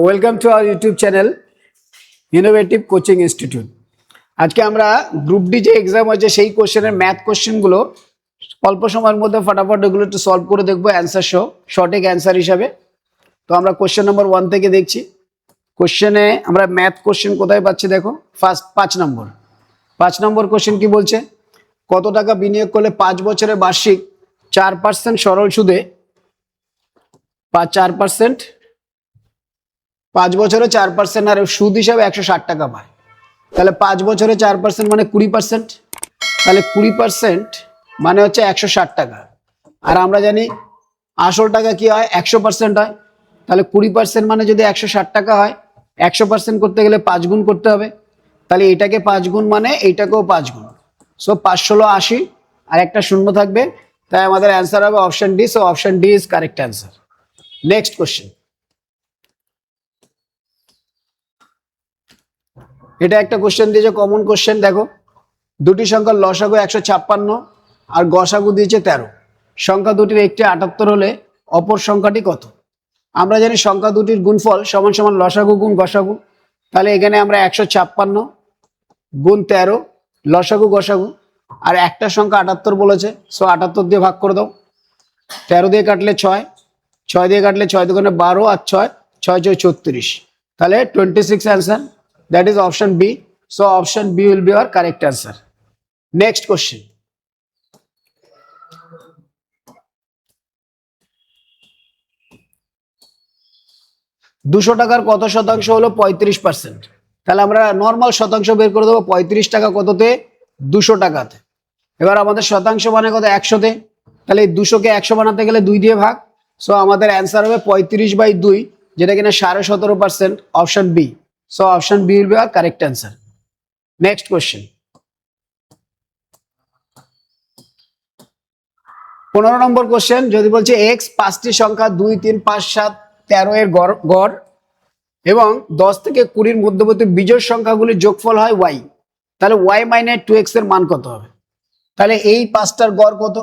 Welcome to our YouTube channel innovative coaching institute. আজকে আমরা group D যে exam হয়েছে সেই কোশ্চেনের ম্যাথ কোশ্চেনগুলো অল্প সময়ের মধ্যে ফটাফট এগুলো একটু সলভ করে দেখবো অ্যান্সার সহ সঠিক অ্যান্সার হিসাবে। তো আমরা কোশ্চেন নম্বর 1 থেকে দেখছি। কোশ্চেনে আমরা ম্যাথ কোশ্চেন কোথায় পাচ্ছি দেখো, ফার্স্ট 5 নম্বর কোশ্চেন কি বলছে, কত টাকা বিনিয়োগ করলে 5 বছরে বার্ষিক 4% সরল সুদে 4%, 5 বছরে 4% আর সুদ হিসাবে 160 টাকা পায়। তাহলে 5 বছরে 4% মানে 20%, তাহলে 20% মানে হচ্ছে 160 টাকা। আর আমরা জানি আসল টাকা কি হয়, 100% হয়। তাহলে 20% মানে যদি 160 টাকা হয়, 100% করতে গেলে 5 গুণ করতে হবে। তাহলে এটাকে 5 গুণ মানে এইটাকেও 5 গুণ। সো 5 ষোলো 80 আর একটা শূন্য থাকবে, তাই আমাদের অ্যান্সার হবে option D. So option D is correct answer. Next question, এটা একটা কোশ্চেন দিয়েছে, কমন কোশ্চেন। দেখো, দুটি সংখ্যার লসাগু 156 আর গসাগু দিয়েছে 13। সংখ্যা দুটির একটি 78 হলে অপর সংখ্যাটি কত? আমরা জানি সংখ্যা দুটির গুণফল সমান সমান লসাগু গুণ গসাগু। তাহলে এখানে আমরা 156 গুণ 13 লসাগু গসাগু, আর একটা সংখ্যা 78 বলেছে, সো 78 দিয়ে ভাগ করে দাও। 13 দিয়ে কাটলে 6, 6 দিয়ে কাটলে 6 দুগুণে 12 আর 6 6 6 34, তাহলে 26 answer. That is option B. So option B will be our correct answer. Next question. দুশো টাকার কত শতাংশ হলো 35%? তাহলে আমরা নর্মাল শতাংশ বের করে দেবো। 35 টাকা কততে? 200 টাকাতে। এবার আমাদের শতাংশ মানে কত? 100তে। তাহলে এই 200কে 100 বানাতে গেলে 2 দিয়ে ভাগ। সো আমাদের অ্যান্সার হবে 35/2, যেটা কিনা 17.5%, option B. So option B will be our correct answer. Next question. 15 number question, যদি বলছে x 5টি সংখ্যা 2 3 5 7 13 এর গড় এবং 10 থেকে 20 মধ্যবর্তী বিজোড় সংখ্যাগুলির যোগফল হয় y, তাহলে y - 2x এর মান কত হবে? তাহলে এই পাঁচটার গড় কত?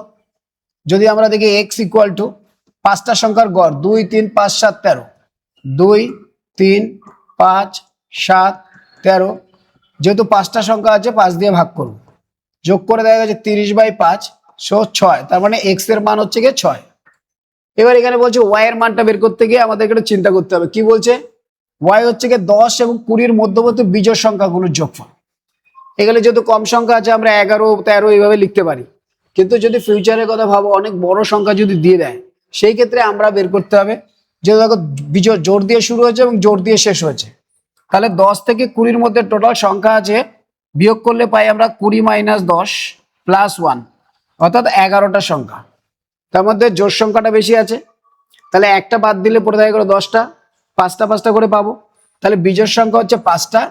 যদি আমরা দেখি x ইকুয়াল টু পাঁচটা সংখ্যার গড় 2 3 5 7 13, 2 3 5 7 13, যেহেতু পাঁচটা সংখ্যা আছে 5 দিয়ে ভাগ করব, যোগ করে দেখা গেছে 30/5, সো 6, তার মানে x এর মান হচ্ছে গিয়ে 6। এবার এখানে বলছে y এর মানটা বের করতে গিয়ে আমাদেরকে একটু চিন্তা করতে হবে। কি বলছে? y হচ্ছে গিয়ে 10 এবং 20 মধ্যবর্তী বিজোড় সংখ্যাগুলোর যোগফল। এখানে যেহেতু কম সংখ্যা আছে আমরা 11 13 এইভাবে লিখতে পারি, কিন্তু যদি ফিউচারের কথা ভাবো, অনেক বড় সংখ্যা যদি দিয়ে দেয়, সেই ক্ষেত্রে আমরা বের করতে হবে যে দেখো বিজোড় জোর দিয়ে শুরু হয়েছে এবং জোর দিয়ে শেষ হয়েছে। তাহলে 10 থেকে 20 মধ্যে টোটাল সংখ্যা আছে, বিয়োগ করলে পাই আমরা 20 - 10 + 1, অর্থাৎ 11টা সংখ্যা। তার মধ্যে জোড় সংখ্যাটা বেশি আছে, তাহলে একটা বাদ দিলে পড়ে থাকে 10টা, 5টা 5টা করে পাবো। তাহলে বিজোড় সংখ্যা হচ্ছে 5টা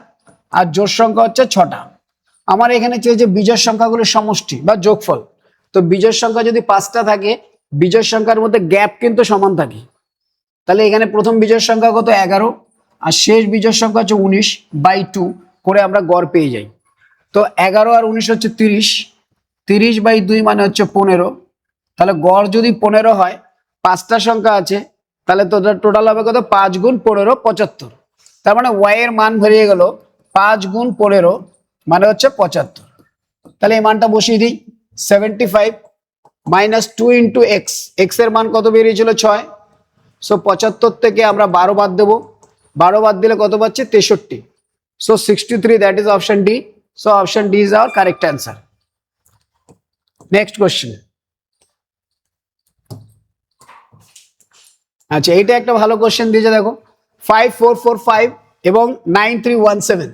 আর জোড় সংখ্যা হচ্ছে 6টা। আমার এখানে চেয়েছে বিজোড় সংখ্যাগুলোর সমষ্টি বা যোগফল। তো বিজোড় সংখ্যা যদি 5টা থাকে, বিজোড় সংখ্যার মধ্যে গ্যাপ কিন্তু সমান থাকে। তাহলে এখানে প্রথম বিজোড় সংখ্যা কত? 11, আর শেষ বিজোড় সংখ্যা হচ্ছে 19/2 করে আমরা গড় পেয়ে যাই। তো 11 আর 19 হচ্ছে 30, 30/2 মানে হচ্ছে 15। তাহলে গড় যদি 15 হয়, পাঁচটা সংখ্যা আছে, তাহলে টোটাল হবে কত? 5 গুণ 15 75। তার মানে y এর মান বেরিয়ে গেল 5 গুণ 15 মানে হচ্ছে 75। তাহলে এই মানটা বসিয়ে দিই। 75 - 2 × x, x এর মান কত বেরিয়েছিল? 6। সো 75 থেকে আমরা 12 বাদ দেবো, 12 বাদ দিলে কত পাচ্ছি? 63। So 63, that is option D. So option D is our correct answer. Next question. আচ্ছা, এইটা একটা ভালো কোশ্চেন দিয়েছে। দেখো, 5445 এবং 9317,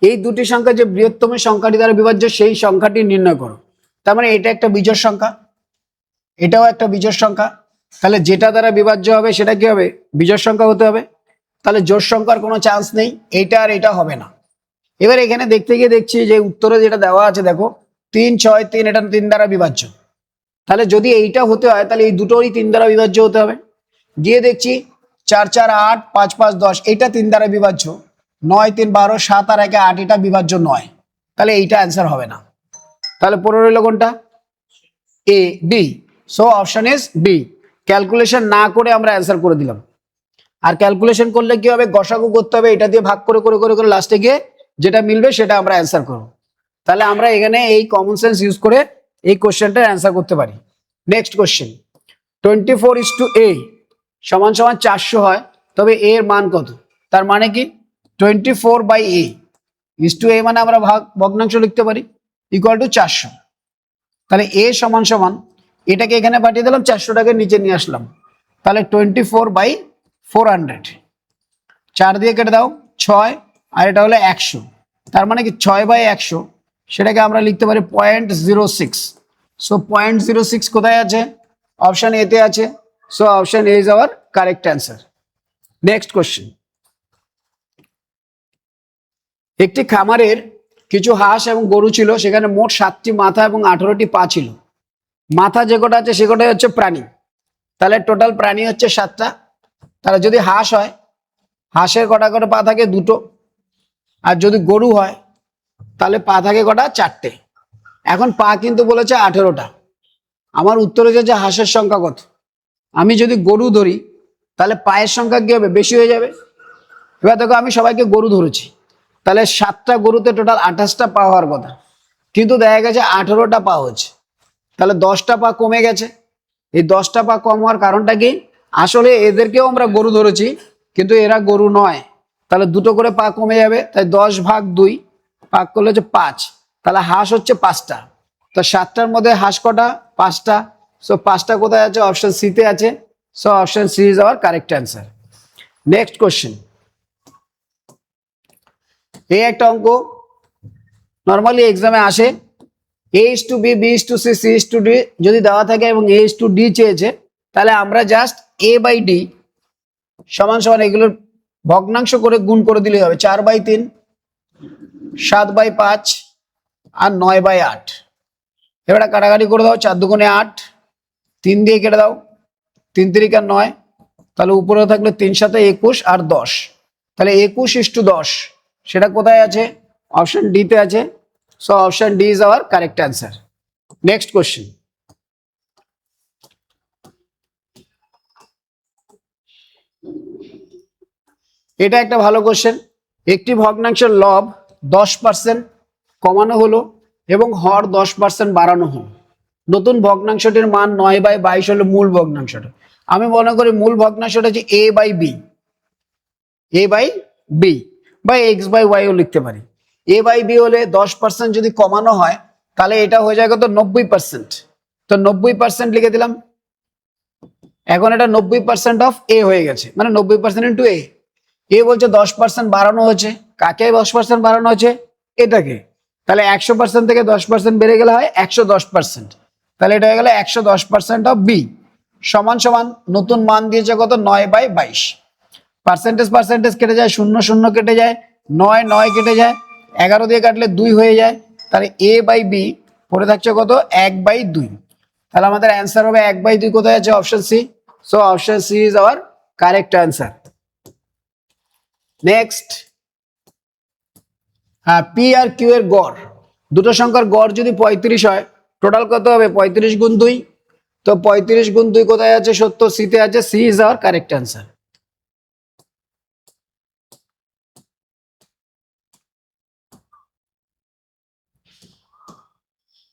এই দুটি সংখ্যা যে বৃহত্তম সংখ্যাটি দ্বারা বিভাজ্য সেই সংখ্যাটি নির্ণয় করো। তার মানে এটা একটা বিজোড় সংখ্যা, এটাও একটা বিজোড় সংখ্যা। তাহলে যেটা দ্বারা বিভাজ্য হবে সেটা কি হবে? বিজোড় সংখ্যা হতে হবে। তাহলে জোড় সংখ্যার কোনো চান্স নেই, এইটা আর এটা হবে না। এবার এখানে দেখতে গিয়ে দেখছি যে উত্তরে যেটা দেওয়া আছে, দেখো 3 6 3, এটা 3 দ্বারা বিভাজ্য। তাহলে যদি এইটা হতে হয়, তাহলে এই দুটোই 3 দ্বারা বিভাজ্য হতে হবে। গিয়ে দেখছি 4 4 8 5 5 10, এটা 3 দ্বারা বিভাজ্য। 9 3 12 7 আর 1 8, এটা বিভাজ্য নয়। তাহলে এইটা অ্যান্সার হবে না। তাহলে পড়ে রইল কোনটা? A, B. So option is B. Calculation না করে আমরা অ্যান্সার করে দিলাম। আর ক্যালকুলেশন করলে কি হবে, গসাগু করতে হবে, এটা দিয়ে ভাগ করে করে করে করে লাস্টে গিয়ে যেটা মিলবে সেটা আমরা অ্যান্সার করব। তাহলে আমরা এখানে এই কমন সেন্স ইউজ করে এই কোশ্চেনটার অ্যান্সার করতে পারি। নেক্সট কোশ্চেন, 24:a সমান সমান 400 হয়, তবে a এর মান কত? তার মানে কি 24/a a মানে আমরা ভগ্নাংশ লিখতে পারি ইকুয়াল টু 400। তাহলে a সমান সমান এটাকে এখানে পাঠিয়ে দিলাম, 400টাকে নিচে নিয়ে আসলাম, তাহলে 24/400, 4 দিয়ে কেটে দাও 6, আর এটা হলো 100, তার মানে কি 6/100, সেটাকে আমরা লিখতে পারি 0.06। সো 0.06 কোথায় আছে? অপশন এ তে আছে। So option A is our correct answer. Next question, একটি খামারের কিছু হাঁস এবং গরু ছিল, সেখানে মোট 7টি মাথা এবং 18টি পা ছিল। মাথা যে কটা আছে সে কটাই হচ্ছে প্রাণী, তাহলে টোটাল প্রাণী হচ্ছে 7টা। তাহলে যদি হাঁস হয়, হাঁসের কটা করে পা থাকে? 2টো। আর যদি গরু হয় তাহলে পা থাকে কটা? 4টে। এখন পা কিন্তু বলেছে 18টা। আমার উত্তর হচ্ছে যে হাঁসের সংখ্যা কত? আমি যদি গরু ধরি তাহলে পায়ের সংখ্যা কি হবে? বেশি হয়ে যাবে। এবার দেখো আমি সবাইকে গরু ধরেছি, তাহলে 7টা গরুতে টোটাল 28টা পা হওয়ার কথা, কিন্তু দেখা গেছে 18টা পা হচ্ছে, তাহলে 10টা পা কমে গেছে। এই 10টা পা কম হওয়ার কারণটা কি? আসলে এদেরকেও আমরা গরু ধরেছি কিন্তু এরা গরু নয়, তাহলে 2টো করে পা কমে যাবে, তাই 10/2 ভাগ করলে হচ্ছে 5, তাহলে হাঁস হচ্ছে 5টা। তো 7টার মধ্যে হাঁস কটা? 5টা। সো 5টা কোথায় আছে? অপশন সি তে আছে। So option C is our correct answer. Next question, এই একটা অঙ্ক নর্মালি এক্সামে আসে, a:b, b:c, c:d যদি দেওয়া থাকে এবং a:d চেয়েছে, তাহলে আমরা জাস্ট a/d সমান সমান এগুলোর ভগ্নাংশ করে গুণ করে দিলেই হবে। 4/3, 7/5 আর 9/8। এবার কাটাকাটি করে দাও, 4 দুগুণে 8, 3 দিয়ে কেটে দাও, 3 3 9, তাহলে উপরে থাকলে 3 7 21 আর 10, তাহলে 21:10 সেটা কোথায় আছে? অপশন ডি তে আছে। So option D is our correct answer. Next question, এটা একটা ভালো কোশ্চেন। একটি ভগ্নাংশের লব 10% কমানো হলো এবং হর 10% বাড়ানো হলো। নতুন ভগ্নাংশটির মান 9/22 হলো মূল ভগ্নাংশটা। আমি মনে করি মূল ভগ্নাংশটা হচ্ছে a/b, a/b বা x/y-ও লিখতে পারি। a/b হলে 10% যদি কমানো হয় তাহলে এটা হয়ে যায় কত? 90%। তো 90% লিখে দিলাম। এখন এটা 90% অফ a হয়ে গেছে, মানে 90% ইন্টু a। এ বলছে 10% বাড়ানো হয়েছে, কাকে 10% বাড়ানো হয়েছে? এটাকে। তাহলে 100% থেকে 10% বেড়ে গেলে হয় 110%, তাহলে এটা হয়ে গেল 110% অফ বি সমান সমান নতুন মান দিয়েছে কত? 9/22। পার্সেন্টেজ পার্সেন্টেজ কেটে যায়, 0 0 কেটে যায়, 9 9 কেটে যায়, 11 দিয়ে কাটলে 2 হয়ে যায়, তাহলে a/b পড়ে থাকছে কত? 1/2। তাহলে আমাদের অ্যান্সার হবে 1/2। কোথায় আছে? Option C. So option C is our correct answer. Next, P আর কিউ এর গড়, দুটো সংখ্যার গড় যদি 35 হয়, টোটাল কত হবে? 35 গুণ 2। তো 35 গুণ 2 কোথায় আছে? সত্য সি তে আছে। C is our correct answer.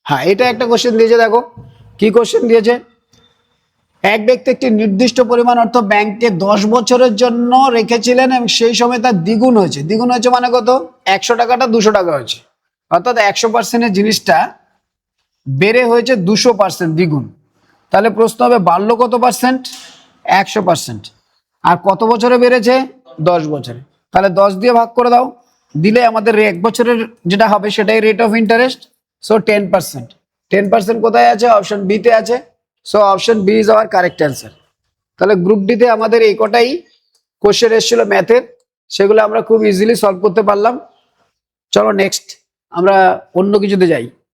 হ্যাঁ, এটা একটা কোশ্চেন দিয়েছে, দেখো কি কোশ্চেন দিয়েছে। এক ব্যক্তি একটি নির্দিষ্ট পরিমাণ অর্থ ব্যাংকে 10 বছরের জন্য রেখেছিলেন এবং সেই সময় তার দ্বিগুণ হয়েছে। দ্বিগুণ হয়েছে মানে কত? 100 টাকাটা 200 টাকা হয়েছে, অর্থাৎ 100%-এর জিনিসটা বেড়ে হয়েছে 200% দ্বিগুণ। তাহলে প্রশ্ন হবে বাড়লো কত পার্সেন্ট? 100%। আর কত বছরে বেড়েছে? 10 বছরে। তাহলে 10 দিয়ে ভাগ করে দাও, দিলে আমাদের 1 বছরের যেটা হবে সেটাই রেট অফ ইন্টারেস্ট। সো 10%। 10% কোথায় আছে? অপশন বি তে আছে। So option B is our correct answer. তাহলে গ্রুপ ডি তে আমাদের এই কটাই কোশ্চেন এসেছিল ম্যাথের, সেগুলো আমরা খুব ইজিলি সলভ করতে পারলাম। চলো নেক্সট আমরা অন্য কিছুতে যাই।